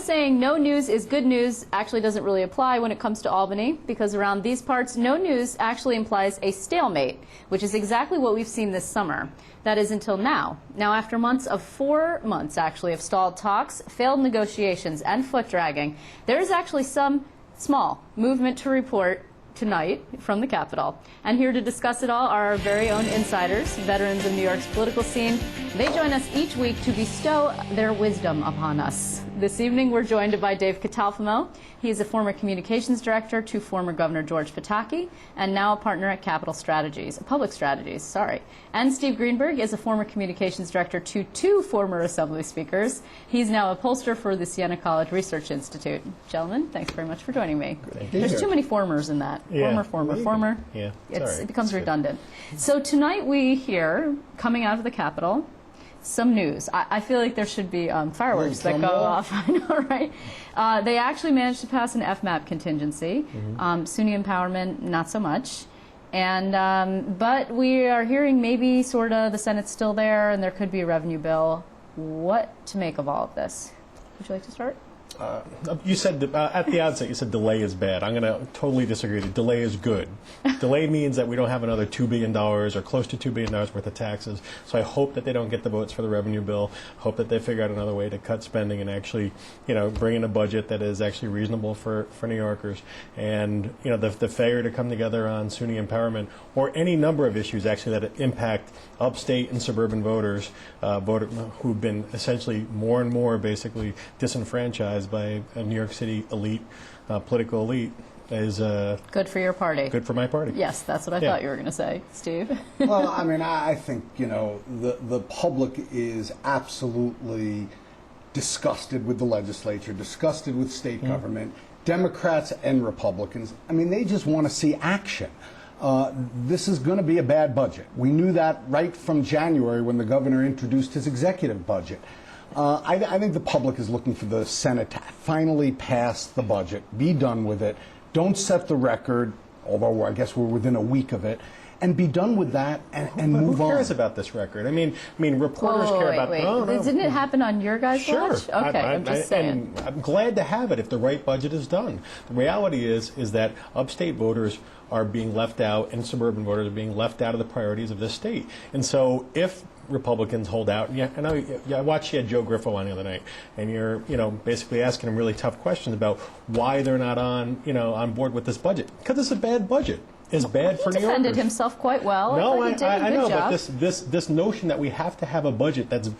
saying no news is good news actually doesn't really apply when it comes to Albany, because around these parts, no news actually implies a stalemate, which is exactly what we've seen this summer. That is until now. Now, after months of 4 months, actually, of stalled talks, failed negotiations, and foot dragging, there is actually some small movement to report tonight from the Capitol. And here to discuss it all are our very own insiders, veterans of New York's political scene. They join us each week to bestow their wisdom upon us. This evening, we're joined by Dave Catalfamo. He is a former communications director to former Governor George Pataki, and now a partner at Capital Strategies, Public Strategies, sorry. And Steve Greenberg is a former communications director to 2 former Assembly speakers. He's now a pollster for the Siena College Research Institute. Gentlemen, thanks very much for joining me. There's too many formers in that. Yeah. Former. Yeah, It becomes redundant. So tonight we hear, coming out of the Capitol, some news. I feel like there should be fireworks that go off. I know, right? They actually managed to pass an FMAP contingency. SUNY empowerment, not so much. And but we are hearing maybe sort of the Senate's still there, and there could be a revenue bill. What to make of all of this? Would you like to start? You said, at the outset, you said delay is bad. I'm going to totally disagree. Delay is good. Delay means that we don't have another $2 billion or close to $2 billion worth of taxes. So I hope that they don't get the votes for the revenue bill. Hope that they figure out another way to cut spending and actually, bring in a budget that is actually reasonable for New Yorkers. And, the failure to come together on SUNY empowerment or any number of issues actually that impact upstate and suburban voters, who've been essentially more and more basically disenfranchised by a New York City elite, political elite, is good for your party. Good for my party. Yes, that's what I thought you were going to say, Steve. Well, I mean, I think, the public is absolutely disgusted with the legislature, disgusted with state government, Democrats and Republicans. I mean, they just want to see action. This is going to be a bad budget. We knew that right from January when the governor introduced his executive budget. I think the public is looking for the Senate to finally pass the budget, be done with it, don't set the record, although I guess we're within a week of it, and be done with that and move on. Who cares about this record? I mean, reporters care about. Wait. Oh, no. Didn't it happen on your guys' watch? Okay, I'm just saying. And I'm glad to have it if the right budget is done. The reality is that upstate voters are being left out, and suburban voters are being left out of the priorities of this state. And so, if Republicans hold out, I watched you had Joe Griffo on the other night, and you're basically asking him really tough questions about why they're not on board with this budget, because it's a bad budget. Is bad for New Yorkers. He defended himself quite well. No, I know, job. but this notion that we have to have a budget that's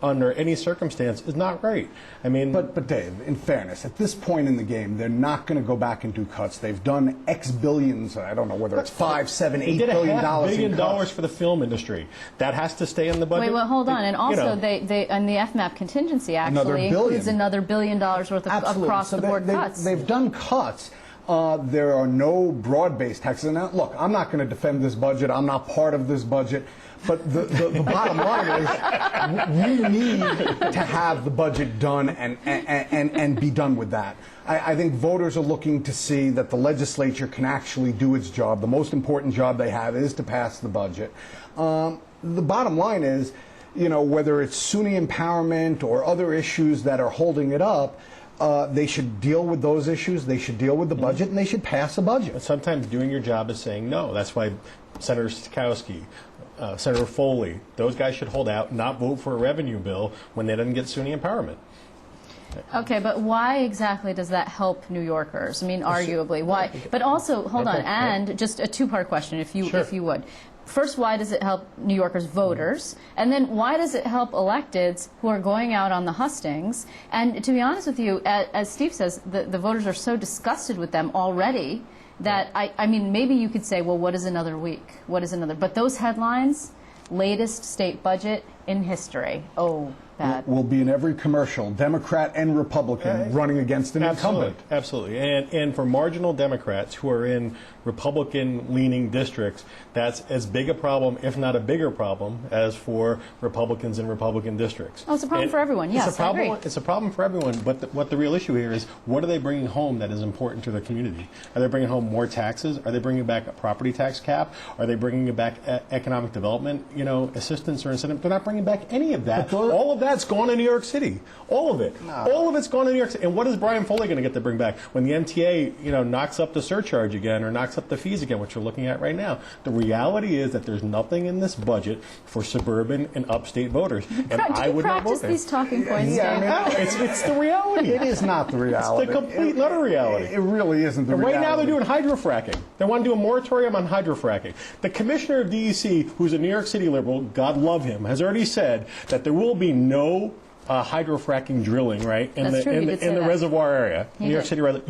under any circumstance is not right. I mean, but Dave, in fairness, at this point in the game, they're not going to go back and do cuts. They've done X billions. I don't know whether it's $5, $7, $8 billion $500 million for the film industry. That has to stay in the budget. Wait, well, hold on. And also, they and the FMAP contingency actually includes another $1 billion worth of across-the-board cuts. They've done cuts. There are no broad-based taxes. Now, look, I'm not going to defend this budget. I'm not part of this budget. But the bottom line is we need to have the budget done and be done with that. I think voters are looking to see that the legislature can actually do its job. The most important job they have is to pass the budget. The bottom line is, whether it's SUNY empowerment or other issues that are holding it up, they should deal with those issues, they should deal with the budget, and they should pass a budget. But sometimes doing your job is saying no. That's why Senator Stokowski, Senator Foley, those guys should hold out and not vote for a revenue bill when they didn't get SUNY empowerment. Okay, but why exactly does that help New Yorkers? I mean, arguably, why? But also, hold on, and just a two-part question, if you would. First, why does it help New Yorkers voters? And then why does it help electeds who are going out on the hustings? And to be honest with you, as Steve says, the voters are so disgusted with them already that, I mean, maybe you could say, well, what is another week? What is another? But those headlines, latest state budget in history. Oh, bad. Will be in every commercial, Democrat and Republican, running against an incumbent. Absolutely. And for marginal Democrats who are in Republican-leaning districts, that's as big a problem, if not a bigger problem, as for Republicans in Republican districts. Oh, it's a problem for everyone, yes, I agree. It's a problem for everyone, but what the real issue here is, what are they bringing home that is important to their community? Are they bringing home more taxes? Are they bringing back a property tax cap? Are they bringing back economic development, assistance or incentive? They're not bringing back any of that. All of that that's gone to New York City. All of it. All of it's gone to New York City. And what is Brian Foley going to get to bring back when the MTA, knocks up the surcharge again or knocks up the fees again, which we're looking at right now? The reality is that there's nothing in this budget for suburban and upstate voters. And I would not vote practice there. these talking points, Yeah, Dave. I mean, It's the reality. It is not the reality. It's the complete and utter reality. It really isn't the reality. Right now they're doing hydrofracking. They want to do a moratorium on hydrofracking. The commissioner of DEC, who's a New York City liberal, God love him, has already said that there will be no hydrofracking drilling, right, in That's true, he did say the that. reservoir area, He New York did. City reservoir.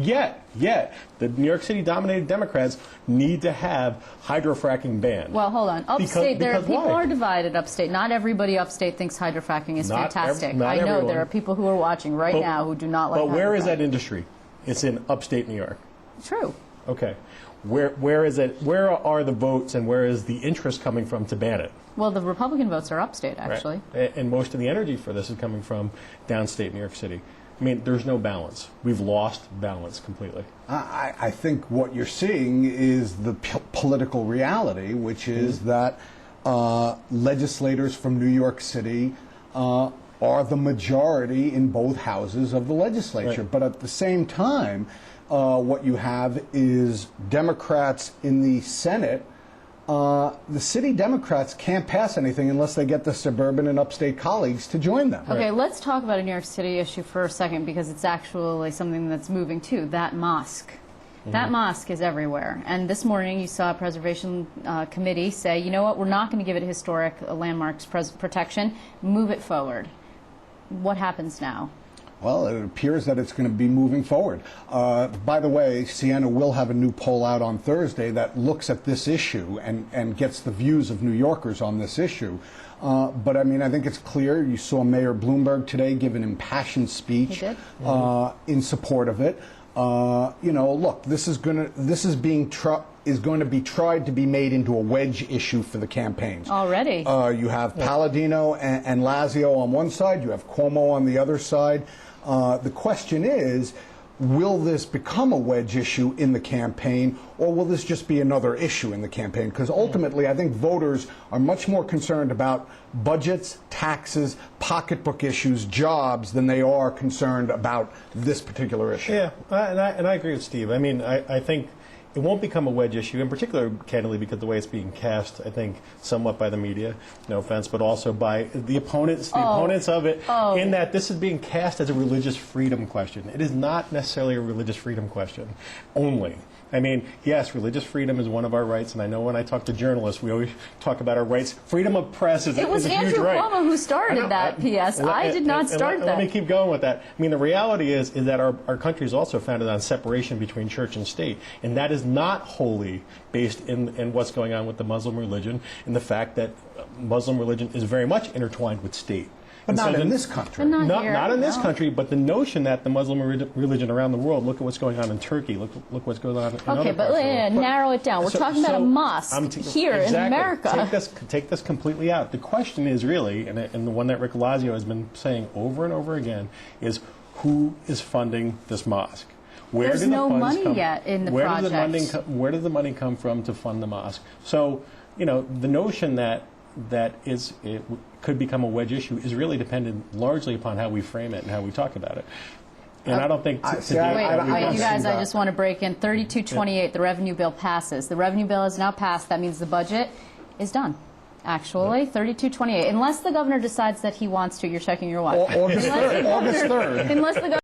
Yet, the New York City-dominated Democrats need to have hydrofracking banned. Well, hold on. Upstate, Because people why? are divided upstate. Not everybody upstate thinks hydrofracking is Not fantastic. not I know everyone. there are people who are watching right But- now who do not like But where is hydrofracking. that industry? It's in upstate New York. True. Okay. Where is it? Where are the votes and where is the interest coming from to ban it? Well, the Republican votes are upstate, Right. actually. And most of the energy for this is coming from downstate New York City. I mean, there's no balance. We've lost balance completely. I think what you're seeing is the political reality, which is that legislators from New York City are the majority in both houses of the legislature. Right. But at the same time, what you have is Democrats in the Senate. The city Democrats can't pass anything unless they get the suburban and upstate colleagues to join them. Okay, let's talk about a New York City issue for a second because it's actually something that's moving too. That mosque. That mosque is everywhere. And this morning you saw a preservation committee say, you know what, we're not going to give it historic landmarks protection. Move it forward. What happens now? Well, it appears that it's going to be moving forward. By the way, Siena will have a new poll out on Thursday that looks at this issue and gets the views of New Yorkers on this issue. But I mean, I think it's clear. You saw Mayor Bloomberg today give an impassioned speech He did. in support of it. Look, this is going to be tried to be made into a wedge issue for the campaigns. Already. You have Palladino and Lazio on one side. You have Cuomo on the other side. The question is, will this become a wedge issue in the campaign, or will this just be another issue in the campaign? Because ultimately, I think voters are much more concerned about budgets, taxes, pocketbook issues, jobs, than they are concerned about this particular issue. Yeah, and I agree with Steve. I mean, I think it won't become a wedge issue, in particular, candidly, because the way it's being cast, I think, somewhat by the media, no offense, but also by the opponents of it, in that this is being cast as a religious freedom question. It is not necessarily a religious freedom question only. I mean, yes, religious freedom is one of our rights, and I know when I talk to journalists, we always talk about our rights. Freedom of press is a huge right. It was Andrew Cuomo who started that PS. I did not start that. Let me keep going with that. I mean, the reality is that our country is also founded on separation between church and state, and that is not wholly based in what's going on with the Muslim religion and the fact that Muslim religion is very much intertwined with state. But And not so in the- this country. But not here, not in this no. country, but the notion that the Muslim religion around the world, look at what's going on in Turkey, look what's going on in other Okay, parts but of the world. narrow it down. We're talking about a mosque here in exactly. America. Take this completely out. The question is really, and the one that Rick Lazio has been saying over and over again, is who is funding this mosque? Where There's do the no funds money come? yet in the where project. Where does the money come from to fund the mosque? So, the notion that it could become a wedge issue is really dependent largely upon how we frame it and how we talk about it. And I don't think see, today- Wait, I don't you guys, see I that. just want to break in. 3228, the revenue bill passes. The revenue bill is now passed. That means the budget is done. Actually, 3228. Unless the governor decides that he wants to. You're checking your watch. August 3rd. August 3rd. Unless the governor